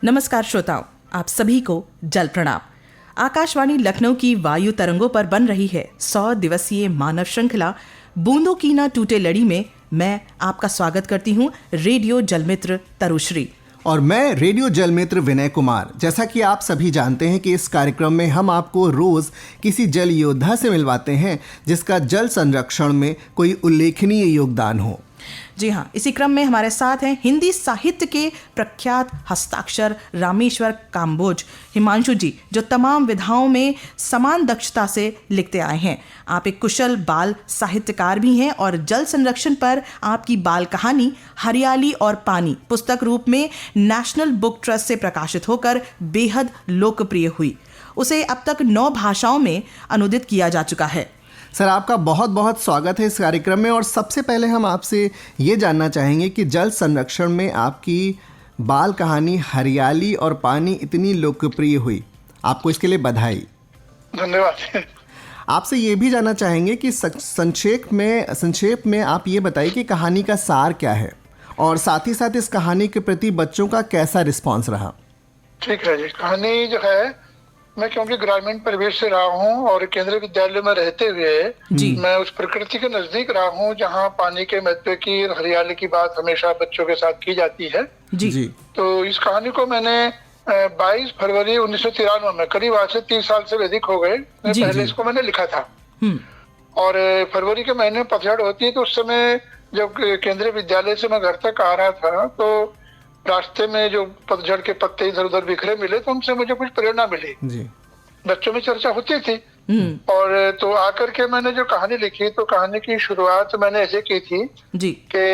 नमस्कार श्रोताओं, आप सभी को जल प्रणाम। आकाशवाणी लखनऊ की वायु तरंगों पर बन रही है 100 दिवसीय मानव श्रृंखला बूंदों की ना टूटे लड़ी में मैं आपका स्वागत करती हूँ रेडियो जलमित्र तरुश्री और मैं रेडियो जलमित्र विनय कुमार। जैसा कि आप सभी जानते हैं कि इस कार्यक्रम में हम आपको रोज किसी जल योद्धा से मिलवाते हैं जिसका जल संरक्षण में कोई उल्लेखनीय योगदान हो। जी हाँ, इसी क्रम में हमारे साथ हैं हिंदी साहित्य के प्रख्यात हस्ताक्षर रामेश्वर काम्बोज हिमांशु जी, जो तमाम विधाओं में समान दक्षता से लिखते आए हैं। आप एक कुशल बाल साहित्यकार भी हैं और जल संरक्षण पर आपकी बाल कहानी हरियाली और पानी पुस्तक रूप में नेशनल बुक ट्रस्ट से प्रकाशित होकर बेहद लोकप्रिय हुई। उसे अब तक 9 भाषाओं में अनुदित किया जा चुका है। सर, आपका बहुत बहुत स्वागत है इस कार्यक्रम में। और सबसे पहले हम आपसे ये जानना चाहेंगे कि जल संरक्षण में आपकी बाल कहानी हरियाली और पानी इतनी लोकप्रिय हुई, आपको इसके लिए बधाई। धन्यवाद। आपसे ये भी जानना चाहेंगे कि संक्षेप में आप ये बताइए कि कहानी का सार क्या है और साथ ही साथ इस कहानी के प्रति बच्चों का कैसा रिस्पॉन्स रहा। ठीक है जी। कहानी जो है, मैं क्योंकि ग्रामीण परिवेश से रहा हूँ और केंद्रीय विद्यालय में रहते हुए मैं उस प्रकृति के नजदीक रहा हूँ जहाँ पानी के महत्व की, हरियाली की बात हमेशा बच्चों के साथ की जाती है। जी। तो इस कहानी को मैंने 22 फरवरी 1993 में, करीब आज से 30 साल से अधिक हो गए, पहले इसको मैंने लिखा था। और फरवरी के महीने में पतझड़ होती है, तो उस समय जब केंद्रीय विद्यालय से मैं घर तक आ रहा था तो रास्ते में जो पतझड़ के पत्ते इधर उधर बिखरे मिले, तो उनसे मुझे कुछ प्रेरणा मिली। जी। बच्चों में चर्चा होती थी और तो आकर के मैंने जो कहानी लिखी, तो कहानी की शुरुआत मैंने ऐसे की थी कि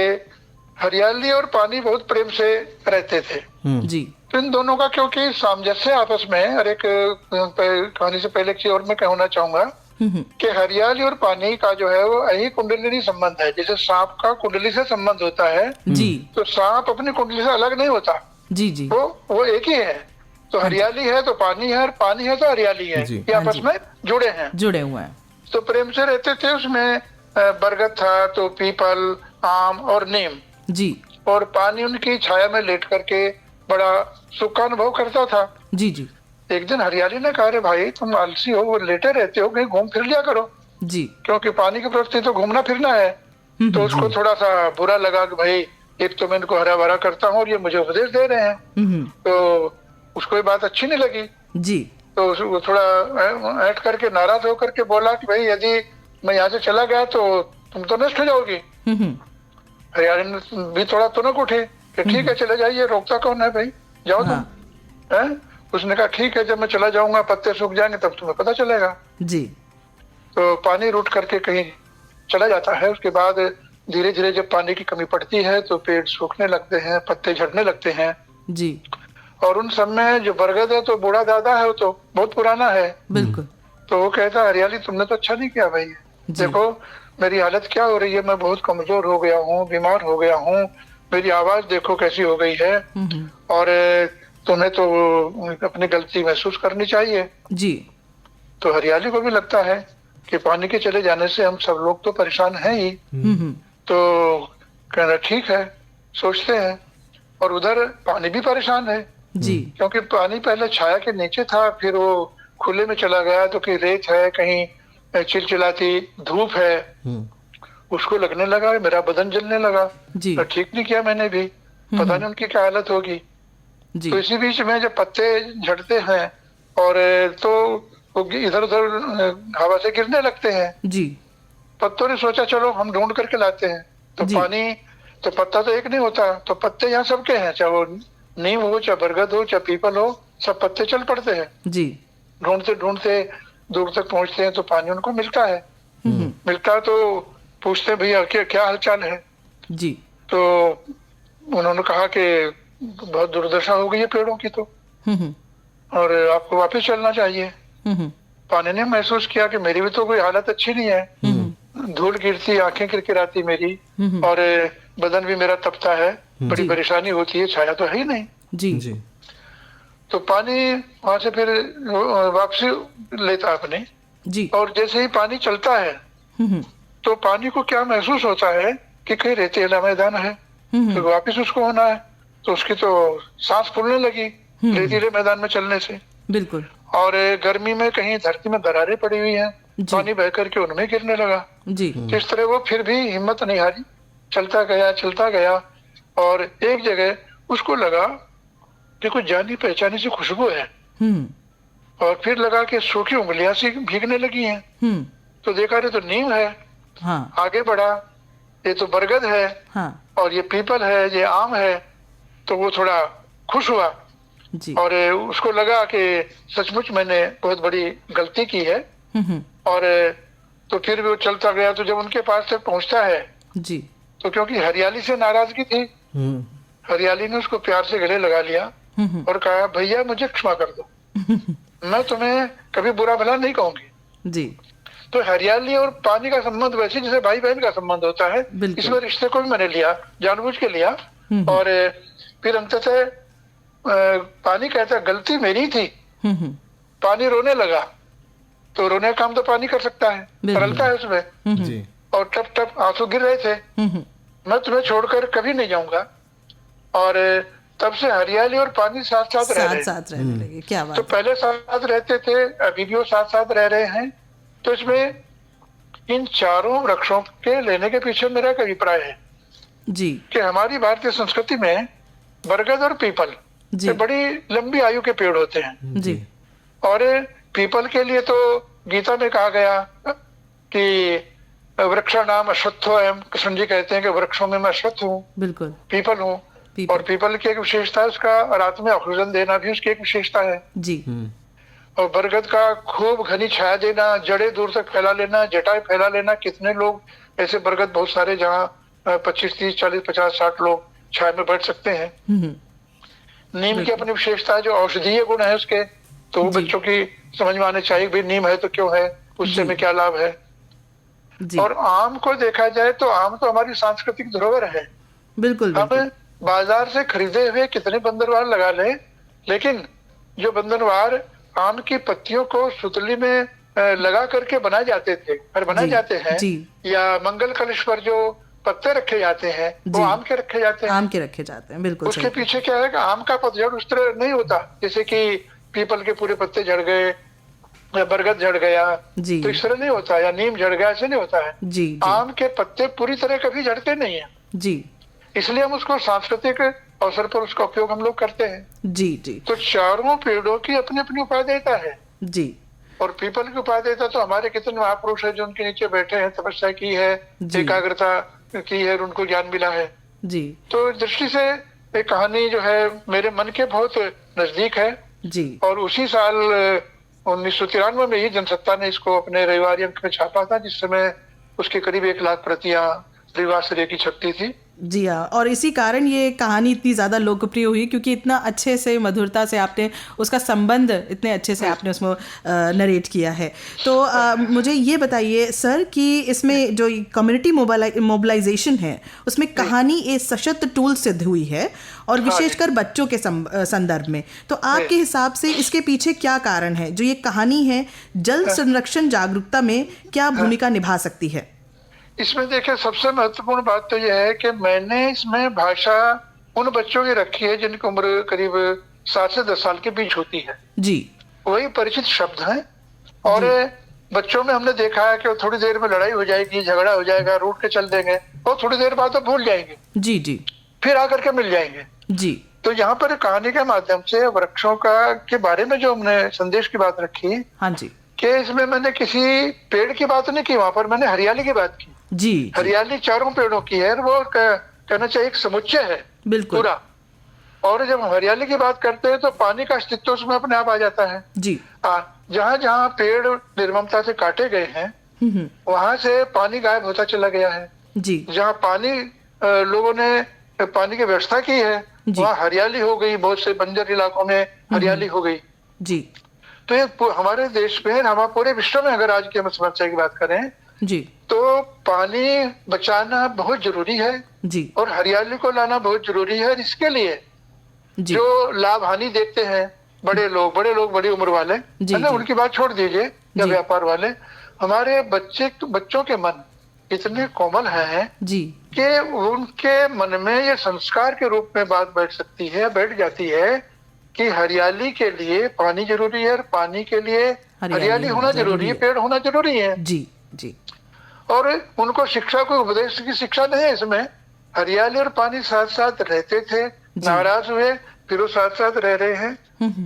हरियाली और पानी बहुत प्रेम से रहते थे। जी। तो इन दोनों का क्योंकि सामंजस्य आपस में, और एक कहानी से पहले एक चीज और मैं कहना चाहूंगा कि हरियाली और पानी का जो है वो यही कुंडलिनी संबंध है। जैसे सांप का कुंडली से संबंध होता है, तो सांप अपनी कुंडली से अलग नहीं होता। जी। वो एक ही है। तो हरियाली है तो पानी है, और पानी है तो हरियाली है, ये आपस में जुड़े हुए हैं। तो प्रेम से रहते थे। उसमें बरगद था तो पीपल, आम और नीम जी। और पानी उनकी छाया में लेट करके बड़ा सुख का अनुभव करता था। जी। एक दिन हरियाली ने कहा, रे भाई तुम आलसी हो, वो लेटे रहते हो, कहीं घूम फिर लिया करो। जी। क्योंकि पानी की प्रवृत्ति तो घूमना फिरना है। तो उसको थोड़ा सा बुरा लगा कि भाई एक तो मैं इनको हरा भरा करता हूँ और ये मुझे उपदेश दे रहे हैं। तो उसको ये बात अच्छी नहीं लगी। जी। तो वो थोड़ा ऐट करके नाराज होकर के बोला कि भाई यदि मैं यहाँ से चला गया तो तुम तो नष्ट हो जाओगी। हरियाली ने भी थोड़ा तुनक उठे कि ठीक है चले जाइए, रोकता कौन है भाई, जाओ तुम। है? उसने कहा ठीक है, जब मैं चला जाऊंगा पत्ते सूख जाएंगे तब तुम्हें पता चलेगा। जी। तो पानी रुट करके कहीं चला जाता है। उसके बाद धीरे धीरे जब पानी की कमी पड़ती है तो पेड़ सूखने लगते हैं, पत्ते झड़ने लगते हैं। जी। और उन सब में जो बरगद है तो बूढ़ा दादा है, वो तो बहुत पुराना है। बिल्कुल। तो वो कहता, हरियाली तुमने तो अच्छा नहीं किया भाई, देखो मेरी हालत क्या हो रही है, मैं बहुत कमजोर हो गया हूँ, बीमार हो गया हूँ, मेरी आवाज देखो कैसी हो गई है, और तुम्हें तो अपनी गलती महसूस करनी चाहिए। जी। तो हरियाली को भी लगता है कि पानी के चले जाने से हम सब लोग तो परेशान हैं ही। तो कहना ठीक है, सोचते हैं। और उधर पानी भी परेशान है। जी। क्योंकि पानी पहले छाया के नीचे था, फिर वो खुले में चला गया, तो कहीं रेत है, कहीं चिलचिलाती धूप है, उसको लगने लगा, मेरा बदन जलने लगा। जी। तो ठीक नहीं किया मैंने भी, पता नहीं उनकी क्या हालत होगी। जी। तो इसी बीच में जब पत्ते झड़ते हैं और तो वो इधर उधर हवा से गिरने लगते हैं। जी। पत्तों ने सोचा चलो हम ढूंढ करके लाते हैं। तो पानी तो पत्ता तो एक नहीं होता, तो पत्ते यहाँ सबके हैं, चाहे वो नीम हो, चाहे बरगद हो, चाहे पीपल हो, सब पत्ते चल पड़ते हैं। जी। ढूंढते ढूंढते दूर तक पहुंचते हैं तो पानी उनको मिलता है। मिलता तो पूछते हैं भैया क्या हालचाल है। जी। तो उन्होंने कहा कि बहुत दुर्दशा हो गई है पेड़ों की तो, और आपको वापस चलना चाहिए। पानी ने महसूस किया कि मेरी भी तो कोई हालत अच्छी नहीं है, धूल गिरती, आंखें किरकिराती मेरी, और बदन भी मेरा तपता है, बड़ी परेशानी होती है, छाया तो है ही नहीं। जी। तो पानी वहां से फिर वापसी लेता अपने। जी। और जैसे ही पानी चलता है तो पानी को क्या महसूस होता है कि कहीं रेतीला मैदान है, तो वापिस उसको होना है। तो उसकी तो सांस फूलने लगी रेतीले मैदान में चलने से। बिल्कुल। और गर्मी में कहीं धरती में दरारें पड़ी हुई हैं, पानी बह करके उनमें गिरने लगा जी। इस तरह वो फिर भी हिम्मत नहीं हारी, चलता गया और एक जगह उसको लगा कि कुछ जानी पहचानी सी खुशबू है। और फिर लगा कि सूखी उंगलियां सी भीगने लगी हैं। तो देखा रे तो नीम है। हाँ। आगे बढ़ा, ये तो बरगद है। हाँ। और ये पीपल है, ये आम है। तो वो थोड़ा खुश हुआ जी। और उसको लगा कि सचमुच मैंने बहुत बड़ी गलती की है। और तो फिर भी वो चलता गया। तो जब उनके पास तक पहुंचता है जी, तो क्योंकि हरियाली से नाराजगी थी, हरियाली ने उसको प्यार से गले लगा लिया और कहा, भैया मुझे क्षमा कर दो, मैं तुम्हें कभी बुरा भला नहीं कहूंगी जी। तो हरियाली और पानी का संबंध वैसे जैसे भाई बहन का संबंध होता है, इसमें रिश्ते को भी मैंने लिया, जानबूझ के लिया। और फिर अंततः पानी कहता गलती मेरी थी। पानी रोने लगा, तो रोने का काम तो पानी कर सकता है, तरलता है उसमें जी। और टप टप आंसू गिर रहे थे। मैं तुम्हें छोड़कर कभी नहीं जाऊंगा। और तब से हरियाली और पानी साथ साथ रह रहे। क्या बात। तो पहले साथ रहते थे, अभी भी वो साथ साथ रह रहे हैं। तो इसमें इन चारों वृक्षों के लेने के पीछे मेरा एक अभिप्राय है जी, कि हमारी भारतीय संस्कृति में बरगद और पीपल ये बड़ी लंबी आयु के पेड़ होते हैं जी। और पीपल के लिए तो गीता में कहा गया कि वृक्षा नाम अश्वत्थो एवं, कृष्ण जी कहते हैं कि वृक्षों में मैं अश्वत्थ हूँ, बिल्कुल पीपल हूँ। और पीपल की एक विशेषता है, उसका रात में ऑक्सीजन देना भी उसकी एक विशेषता है जी। और बरगद का खूब घनी छाया देना, जड़े दूर तक फैला लेना, जटाएं फैला लेना। कितने लोग ऐसे बरगद बहुत सारे, जहाँ 25, 30, 40, 50, 60 लोग छाया में बैठ सकते हैं। नीम की अपनी विशेषता है, जो औषधीय गुण है उसके, तो वो बच्चों की समझ में आने चाहिए भाई नीम है तो क्यों है, उससे में क्या लाभ है। और आम को देखा जाए तो आम तो हमारी सांस्कृतिक धरोहर है। बिल्कुल। हम बाजार से खरीदे हुए कितने बंदरवार लगा ले, लेकिन जो बंदरवार आम की पत्तियों को सुतली में लगा करके बनाए जाते थे और बनाए जाते हैं, या मंगल कलश पर जो पत्ते रखे जाते हैं वो आम के रखे जाते हैं। आम के रखे जाते हैं, बिल्कुल। उसके पीछे क्या है कि आम का पतझड़ उस तरह नहीं होता जैसे कि पीपल के पूरे पत्ते झड़ गए या बरगद झड़ गया जी। तो इस तरह नहीं होता, या नीम झड़ गया, ऐसे नहीं होता है जी। आम के पत्ते पूरी तरह कभी झड़ते नहीं है जी, इसलिए हम उसको सांस्कृतिक अवसर पर उसका उपयोग हम लोग करते हैं जी जी। तो चारों पेड़ों की अपनी अपनी उपादेयता है जी। और पीपल की उपादेयता तो हमारे कितने महापुरुष है जो उनके नीचे बैठे हैं, तपस्या की है, एकाग्रता की है, उनको ज्ञान मिला है जी। तो इस दृष्टि से एक कहानी जो है मेरे मन के बहुत नजदीक है जी। और उसी साल 1993 में ही जनसत्ता ने इसको अपने रविवारी अंक में छापा था, जिस समय उसके करीब 1 लाख प्रतियां रविवार से की छपती थी जी। हाँ, और इसी कारण ये कहानी इतनी ज़्यादा लोकप्रिय हुई, क्योंकि इतना अच्छे से मधुरता से आपने उसका संबंध इतने अच्छे से आपने उसमें नरेट किया है। तो मुझे ये बताइए सर कि इसमें जो कम्युनिटी मोबिलाइजेशन है उसमें कहानी एक सशक्त टूल सिद्ध हुई है, और विशेषकर बच्चों के संदर्भ में। तो आपके हिसाब से इसके पीछे क्या कारण है, जो ये कहानी है जल संरक्षण जागरूकता में क्या भूमिका निभा सकती है? इसमें देखिए सबसे महत्वपूर्ण बात तो यह है कि मैंने इसमें भाषा उन बच्चों की रखी है जिनकी उम्र करीब 7 से 10 साल के बीच होती है जी। वही परिचित शब्द हैं, और बच्चों में हमने देखा है कि थोड़ी देर में लड़ाई हो जाएगी, झगड़ा हो जाएगा, रूठ के चल देंगे, और थोड़ी देर बाद तो भूल जाएंगे जी जी, फिर आकर के मिल जाएंगे जी। तो यहाँ पर कहानी के माध्यम से वृक्षों का के बारे में जो हमने संदेश की बात रखी हाँ जी, कि इसमें मैंने किसी पेड़ की बात नहीं की, वहां पर मैंने हरियाली की बात की जी। हरियाली चारों पेड़ों की है, वो कहना चाहिए एक समुच्चय है बिल्कुल पूरा। और जब हम हरियाली की बात करते हैं तो पानी का अस्तित्व उसमें अपने आप आ जाता है जी। जहाँ जहाँ पेड़ निर्ममता से काटे गए हैं वहां से पानी गायब होता चला गया है जी। जहाँ पानी लोगों ने पानी की व्यवस्था की है वहाँ हरियाली हो गई, बहुत से बंजर इलाकों में हरियाली हो गई जी। तो ये हमारे देश में, हमारे पूरे विश्व में अगर आज की हम समस्या की बात करें जी, तो पानी बचाना बहुत जरूरी है जी, और हरियाली को लाना बहुत जरूरी है। इसके लिए जी। जो लाभ हानि देखते हैं बड़े लोग बड़ी उम्र वाले है ना, उनकी बात छोड़ दीजिए, या व्यापार वाले, हमारे बच्चों के मन इतने कोमल हैं जी कि उनके मन में ये संस्कार के रूप में बात बैठ सकती है, बैठ जाती है कि हरियाली के लिए पानी जरूरी है और पानी के लिए हरियाली होना जरूरी है, पेड़ होना जरूरी है। जी जी। और उनको शिक्षा को उपदेश की शिक्षा नहीं है इसमें। हरियाली और पानी साथ साथ रहते थे, नाराज हुए, फिर वो साथ साथ रह रहे हैं।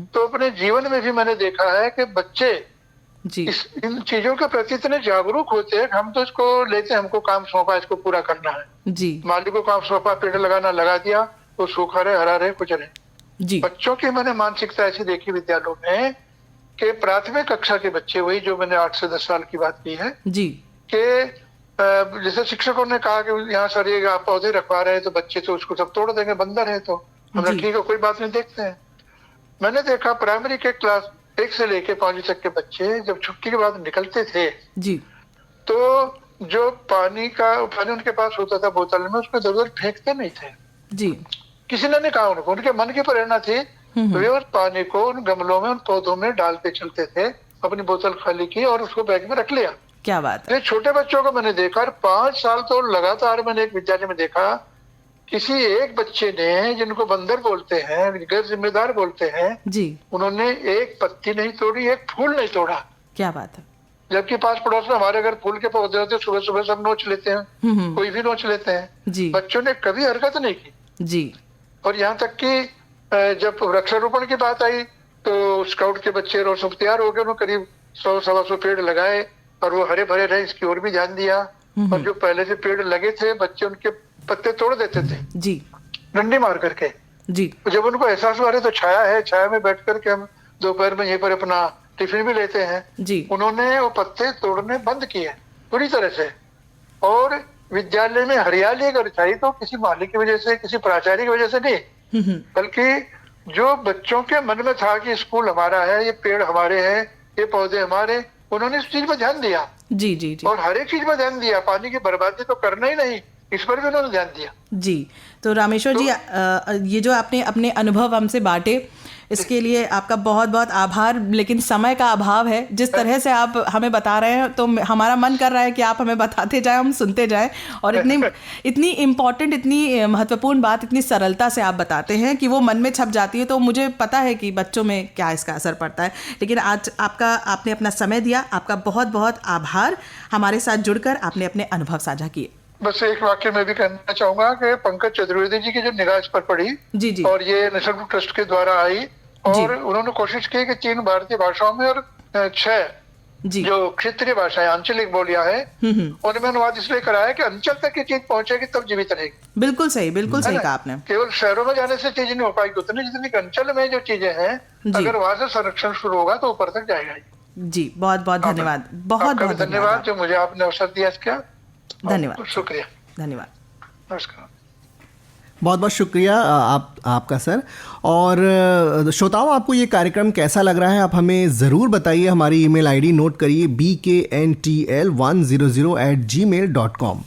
तो अपने जीवन में भी मैंने देखा है कि बच्चे इन चीजों के प्रति इतने जागरूक होते हैं। हम तो इसको लेते हैं, हमको काम सौंपा, इसको पूरा करना है जी। मालिक को काम सौंपा, पेड़ लगाना, लगा दिया, वो सूखा रहे, हरा रहे, कुछ रहे जी। बच्चों की मैंने मानसिकता ऐसी देखी विद्यालयों में कि प्राथमिक कक्षा के बच्चे, वही जो मैंने 8 से 10 साल की बात की है जी, कि जैसे शिक्षकों ने कहा कि यहाँ सर ये आप पौधे रखवा रहे हैं तो बच्चे तो उसको सब तोड़ देंगे, बंदर है। तो हमने ठीक है, कोई बात नहीं, देखते हैं। मैंने देखा प्राइमरी के क्लास 1 से लेके 5वीं तक के बच्चे जब छुट्टी के बाद निकलते थे जी, तो जो पानी उनके पास होता था बोतल में, उसको इधर उधर फेंकते नहीं थे जी। किसी ने नहीं कहा उनको, उनके मन की प्रेरणा थी, वे उस पानी को उन गमलों में, उन पौधों में डालते चलते थे। अपनी बोतल खाली की और उसको बैग में रख लिया। क्या बात है। छोटे बच्चों को मैंने देखा, 5 साल तो लगातार मैंने एक विद्यालय में देखा, किसी एक बच्चे ने, जिनको बंदर बोलते हैं, गैर जिम्मेदार बोलते हैं जी, उन्होंने एक पत्ती नहीं तोड़ी, एक फूल नहीं तोड़ा। क्या बात है। जबकि पास पड़ोस में हमारे घर फूल के पौधे होते, सुबह सुबह सब नोच लेते हैं, कोई भी नोच लेते हैं जी। बच्चों ने कभी हरकत नहीं की जी। और यहाँ तक कि जब वृक्षारोपण की बात आई तो स्काउट के बच्चे और सब तैयार हो गए, उन्होंने करीब 100-125 पेड़ लगाए और वो हरे भरे रहे, इसकी ओर भी ध्यान दिया। और जो पहले से पेड़ लगे थे, बच्चे उनके पत्ते तोड़ देते थे जी, डंडी मार करके जी। जब उनको एहसास हुआ तो छाया है, छाया में बैठ करके हम दोपहर में यहीं पर अपना टिफिन भी लेते हैं जी, उन्होंने वो पत्ते तोड़ने बंद किए पूरी तरह से। और विद्यालय में हरियाली अगर चाहिए तो किसी मालिक की वजह से, किसी प्राचार्य की वजह से नहीं, बल्कि जो बच्चों के मन में था कि स्कूल हमारा है, ये पेड़ हमारे हैं, ये पौधे हमारे, उन्होंने इस चीज पर ध्यान दिया जी जी जी। और हर एक चीज पर ध्यान दिया, पानी की बर्बादी तो करना ही नहीं, इस पर भी उन्होंने ध्यान दिया जी। तो रामेश्वर जी, ये जो आपने अपने अनुभव हमसे बांटे, इसके लिए आपका बहुत बहुत आभार। लेकिन समय का अभाव है, जिस तरह से आप हमें बता रहे हैं तो हमारा मन कर रहा है कि आप हमें बताते जाएं, हम सुनते जाएं। और इतनी इम्पोर्टेंट, इतनी महत्वपूर्ण बात इतनी सरलता से आप बताते हैं कि वो मन में छप जाती है। तो मुझे पता है कि बच्चों में क्या इसका असर पड़ता है। लेकिन आज आपने अपना समय दिया, आपका बहुत बहुत आभार। हमारे साथ जुड़कर आपने अपने अनुभव साझा किए। बस एक वाक्य में भी कहना चाहूंगा कि पंकज चतुर्वेदी जी की जो निगाह इस पर पड़ी जी जी, और ये नेशनल बुक ट्रस्ट के द्वारा आई, और उन्होंने कोशिश की कि 3 भारतीय भाषाओं में और 6 जो क्षेत्रीय भाषाएं, आंचलिक बोलियां हैं, उनमें अनुवाद इसलिए कराया कि अंचल तक की चीज पहुंचेगी तब जीवित रहेगी। बिल्कुल सही कहा आपने। केवल शहरों में जाने से चीज नहीं हो पाएगी उतनी, जितनी अंचल में जो चीजें हैं, अगर वहां से संरक्षण शुरू होगा तो ऊपर तक जाएगा जी। बहुत बहुत धन्यवाद, बहुत बहुत धन्यवाद जो मुझे आपने अवसर दिया इसका। धन्यवाद, शुक्रिया, धन्यवाद, नमस्कार। बहुत बहुत शुक्रिया आपका सर। और श्रोताओं, आपको ये कार्यक्रम कैसा लग रहा है आप हमें ज़रूर बताइए। हमारी email ID नोट करिए bkntl100@gmail.com।